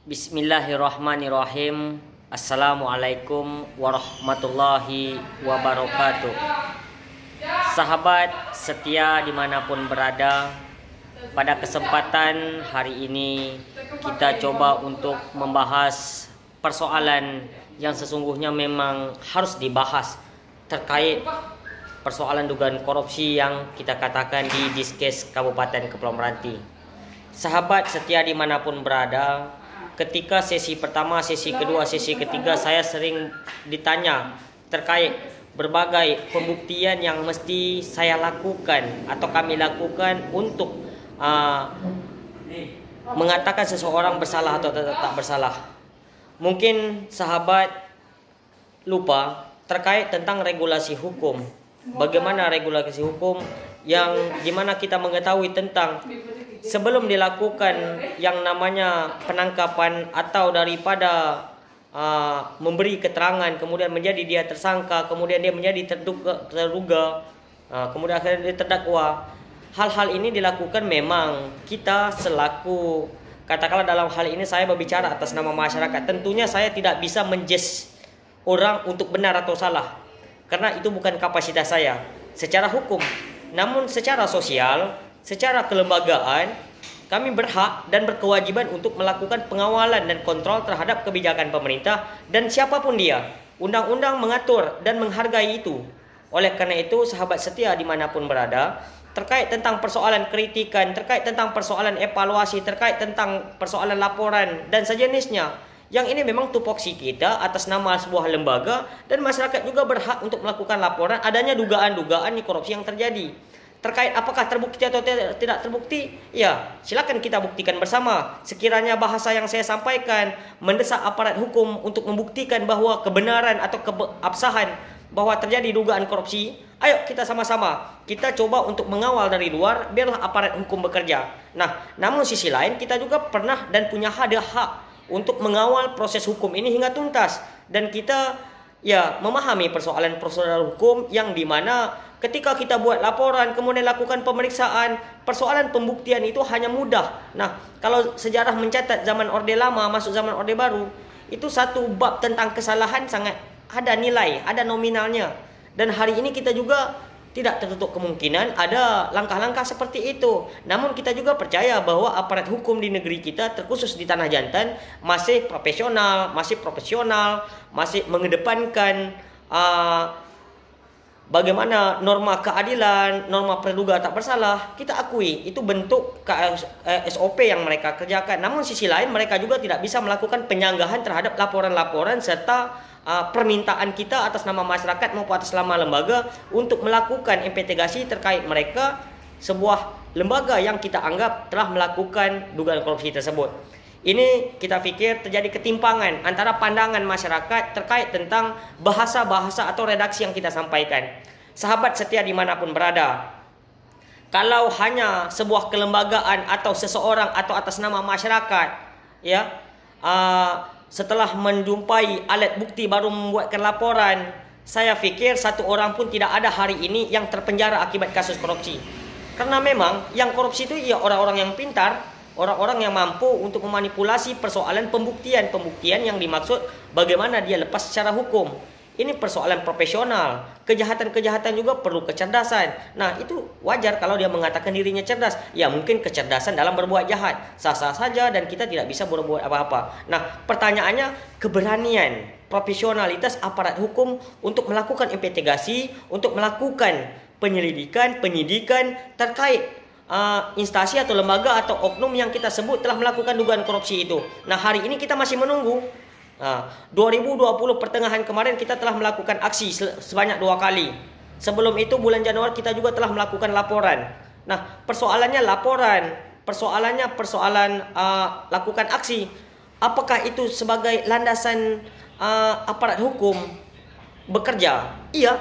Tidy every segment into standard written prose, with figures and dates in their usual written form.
Bismillahirrahmanirrahim. Assalamualaikum warahmatullahi wabarakatuh. Sahabat setia dimanapun berada, pada kesempatan hari ini kita coba untuk membahas persoalan yang sesungguhnya memang harus dibahas terkait persoalan dugaan korupsi yang kita katakan di Diskes Kabupaten Kepulauan Meranti. Sahabat setia dimanapun berada, ketika sesi pertama, sesi kedua, sesi ketiga saya sering ditanya terkait berbagai pembuktian yang mesti saya lakukan atau kami lakukan untuk mengatakan seseorang bersalah atau tak bersalah. Mungkin sahabat lupa terkait tentang regulasi hukum. Bagaimana regulasi hukum yang dimana kita mengetahui tentang sebelum dilakukan yang namanya penangkapan atau daripada memberi keterangan, kemudian menjadi dia tersangka, kemudian dia menjadi terduga, kemudian akhirnya dia terdakwa. Hal-hal ini dilakukan memang kita selaku, katakanlah dalam hal ini saya berbicara atas nama masyarakat. Tentunya saya tidak bisa menjudge orang untuk benar atau salah, karena itu bukan kapasitas saya secara hukum. Namun secara sosial, secara kelembagaan, kami berhak dan berkewajiban untuk melakukan pengawalan dan kontrol terhadap kebijakan pemerintah dan siapapun dia. Undang-undang mengatur dan menghargai itu. Oleh karena itu, sahabat setia dimanapun berada, terkait tentang persoalan kritikan, terkait tentang persoalan evaluasi, terkait tentang persoalan laporan dan sejenisnya, yang ini memang tupoksi kita atas nama sebuah lembaga, dan masyarakat juga berhak untuk melakukan laporan adanya dugaan-dugaan korupsi yang terjadi. Terkait apakah terbukti atau tidak terbukti, ya silakan kita buktikan bersama. Sekiranya bahasa yang saya sampaikan mendesak aparat hukum untuk membuktikan bahwa kebenaran atau keabsahan bahwa terjadi dugaan korupsi, ayo kita sama-sama kita coba untuk mengawal dari luar, biarlah aparat hukum bekerja. Nah, namun sisi lain kita juga pernah dan punya hak untuk mengawal proses hukum ini hingga tuntas, dan kita ya memahami persoalan prosedur hukum yang dimana ketika kita buat laporan kemudian lakukan pemeriksaan, persoalan pembuktian itu hanya mudah. Nah, kalau sejarah mencatat zaman Orde Lama masuk zaman Orde Baru, itu satu bab tentang kesalahan sangat ada nilai, ada nominalnya. Dan hari ini kita juga tidak tertutup kemungkinan ada langkah-langkah seperti itu. Namun kita juga percaya bahwa aparat hukum di negeri kita, terkhusus di Tanah Jantan, masih profesional, masih mengedepankan bagaimana norma keadilan, norma praduga tak bersalah. Kita akui itu bentuk SOP yang mereka kerjakan. Namun sisi lain mereka juga tidak bisa melakukan penyanggahan terhadap laporan-laporan serta permintaan kita atas nama masyarakat maupun atas nama lembaga untuk melakukan investigasi terkait mereka, sebuah lembaga yang kita anggap telah melakukan dugaan korupsi tersebut. Ini kita pikir terjadi ketimpangan antara pandangan masyarakat terkait tentang bahasa-bahasa atau redaksi yang kita sampaikan. Sahabat setia dimanapun berada, kalau hanya sebuah kelembagaan atau seseorang atau atas nama masyarakat, ya setelah menjumpai alat bukti baru membuatkan laporan, saya pikir satu orang pun tidak ada hari ini yang terpenjara akibat kasus korupsi. Karena memang yang korupsi itu ya orang-orang yang pintar, orang-orang yang mampu untuk memanipulasi persoalan pembuktian yang dimaksud bagaimana dia lepas secara hukum. Ini persoalan profesional. Kejahatan-kejahatan juga perlu kecerdasan. Nah, itu wajar kalau dia mengatakan dirinya cerdas. Ya, mungkin kecerdasan dalam berbuat jahat sah-sah saja dan kita tidak bisa berbuat apa-apa. Nah, pertanyaannya keberanian, profesionalitas aparat hukum untuk melakukan investigasi, untuk melakukan penyidikan terkait instansi atau lembaga atau oknum yang kita sebut telah melakukan dugaan korupsi itu. Nah, hari ini kita masih menunggu. 2020 pertengahan kemarin kita telah melakukan aksi sebanyak 2 kali. Sebelum itu bulan Januari kita juga telah melakukan laporan. Nah, persoalannya laporan, persoalan lakukan aksi. Apakah itu sebagai landasan aparat hukum bekerja? Iya,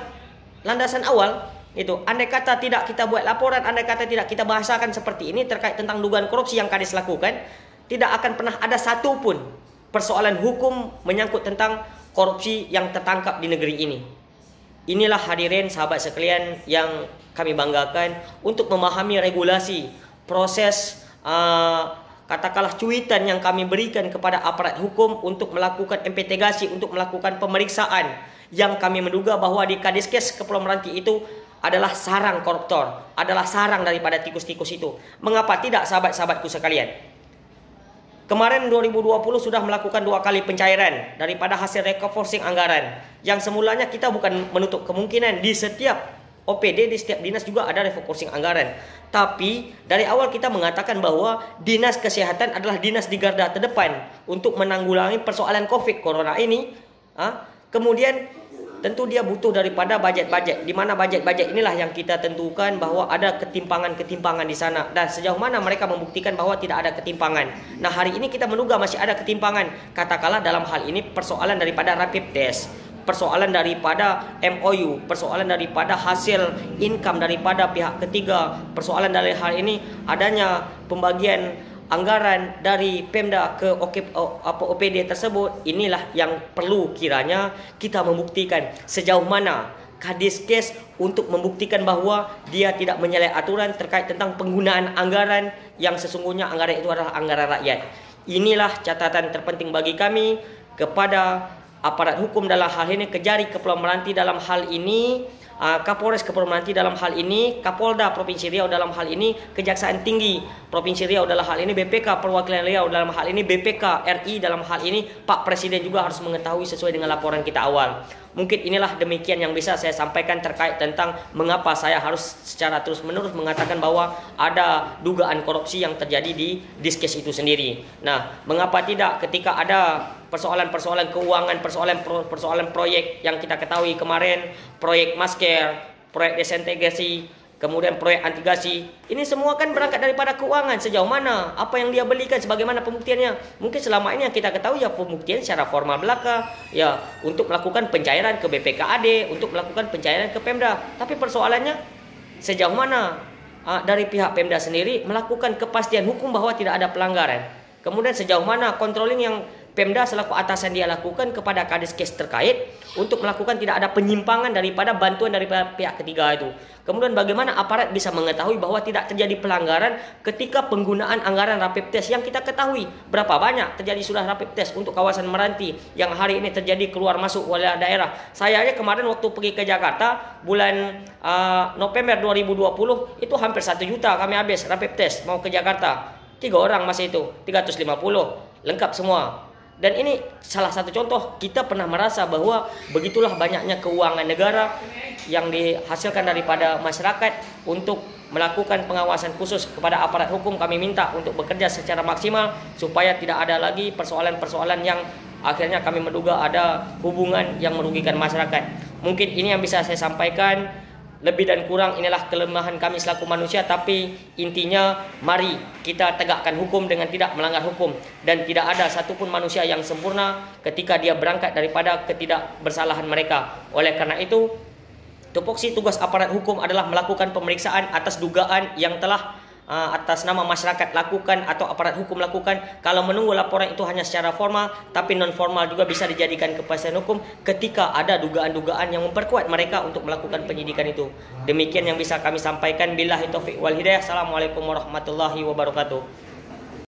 landasan awal itu. Andai kata tidak kita buat laporan, andai kata tidak kita bahasakan seperti ini terkait tentang dugaan korupsi yang Kadis lakukan, tidak akan pernah ada satupun persoalan hukum menyangkut tentang korupsi yang tertangkap di negeri ini. Inilah hadirin sahabat sekalian yang kami banggakan untuk memahami regulasi, proses katakanlah cuitan yang kami berikan kepada aparat hukum untuk melakukan investigasi, untuk melakukan pemeriksaan, yang kami menduga bahwa di Kadiskes Kepulauan Meranti itu adalah sarang koruptor, adalah sarang daripada tikus-tikus itu. Mengapa tidak, sahabat-sahabatku sekalian? Kemarin 2020 sudah melakukan 2 kali pencairan daripada hasil refocusing anggaran. Yang semulanya kita bukan menutup kemungkinan di setiap OPD, di setiap dinas juga ada refocusing anggaran. Tapi dari awal kita mengatakan bahwa dinas kesehatan adalah dinas di garda terdepan untuk menanggulangi persoalan COVID Corona ini. Kemudian tentu dia butuh daripada budget-budget, di mana budget-budget inilah yang kita tentukan bahwa ada ketimpangan-ketimpangan di sana, dan sejauh mana mereka membuktikan bahwa tidak ada ketimpangan. Nah, hari ini kita menduga masih ada ketimpangan, katakanlah dalam hal ini persoalan daripada rapid test, persoalan daripada MOU, persoalan daripada hasil income daripada pihak ketiga, persoalan dari hal ini adanya pembagian anggaran dari Pemda ke OPD tersebut. Inilah yang perlu kiranya kita membuktikan sejauh mana Kadiskes untuk membuktikan bahwa dia tidak menyalahi aturan terkait tentang penggunaan anggaran yang sesungguhnya anggaran itu adalah anggaran rakyat. Inilah catatan terpenting bagi kami kepada aparat hukum dalam hal ini, Kejari Kepulauan Meranti dalam hal ini, Kapolres Kepulauan Meranti dalam hal ini, Kapolda Provinsi Riau dalam hal ini, Kejaksaan Tinggi Provinsi Riau dalam hal ini, BPK Perwakilan Riau dalam hal ini, BPK RI dalam hal ini, Pak Presiden juga harus mengetahui sesuai dengan laporan kita awal. Mungkin inilah demikian yang bisa saya sampaikan terkait tentang mengapa saya harus secara terus-menerus mengatakan bahwa ada dugaan korupsi yang terjadi di Diskes itu sendiri. Nah, mengapa tidak ketika ada persoalan-persoalan keuangan, persoalan proyek yang kita ketahui kemarin, proyek masker, proyek desintegrasi, kemudian proyek antigasi, ini semua kan berangkat daripada keuangan. Sejauh mana apa yang dia belikan, sebagaimana pembuktiannya? Mungkin selama ini yang kita ketahui ya pembuktian secara formal belaka, ya untuk melakukan pencairan ke BPKAD, untuk melakukan pencairan ke Pemda. Tapi persoalannya sejauh mana dari pihak Pemda sendiri melakukan kepastian hukum bahwa tidak ada pelanggaran. Kemudian sejauh mana controlling yang Pemda selaku atasan dia lakukan kepada Kadiskes terkait untuk melakukan tidak ada penyimpangan daripada bantuan dari pihak ketiga itu. Kemudian bagaimana aparat bisa mengetahui bahwa tidak terjadi pelanggaran ketika penggunaan anggaran rapid test yang kita ketahui berapa banyak terjadi sudah rapid test untuk kawasan Meranti yang hari ini terjadi keluar masuk wilayah daerah. Saya aja kemarin waktu pergi ke Jakarta bulan November 2020 itu hampir 1 juta kami habis rapid test mau ke Jakarta. 3 orang masih itu 350 lengkap semua. Dan ini salah satu contoh kita pernah merasa bahwa begitulah banyaknya keuangan negara yang dihasilkan daripada masyarakat untuk melakukan pengawasan khusus kepada aparat hukum. Kami minta untuk bekerja secara maksimal supaya tidak ada lagi persoalan-persoalan yang akhirnya kami menduga ada hubungan yang merugikan masyarakat. Mungkin ini yang bisa saya sampaikan. Lebih dan kurang inilah kelemahan kami selaku manusia, tapi intinya mari kita tegakkan hukum dengan tidak melanggar hukum. Dan tidak ada satupun manusia yang sempurna ketika dia berangkat daripada ketidakbersalahan mereka. Oleh karena itu, tupoksi tugas aparat hukum adalah melakukan pemeriksaan atas dugaan yang telah atas nama masyarakat lakukan atau aparat hukum lakukan. Kalau menunggu laporan itu hanya secara formal, tapi non formal juga bisa dijadikan kepastian hukum ketika ada dugaan-dugaan yang memperkuat mereka untuk melakukan penyidikan itu. Demikian yang bisa kami sampaikan. Billahi taufiq wal hidayah. Assalamualaikum warahmatullahi wabarakatuh.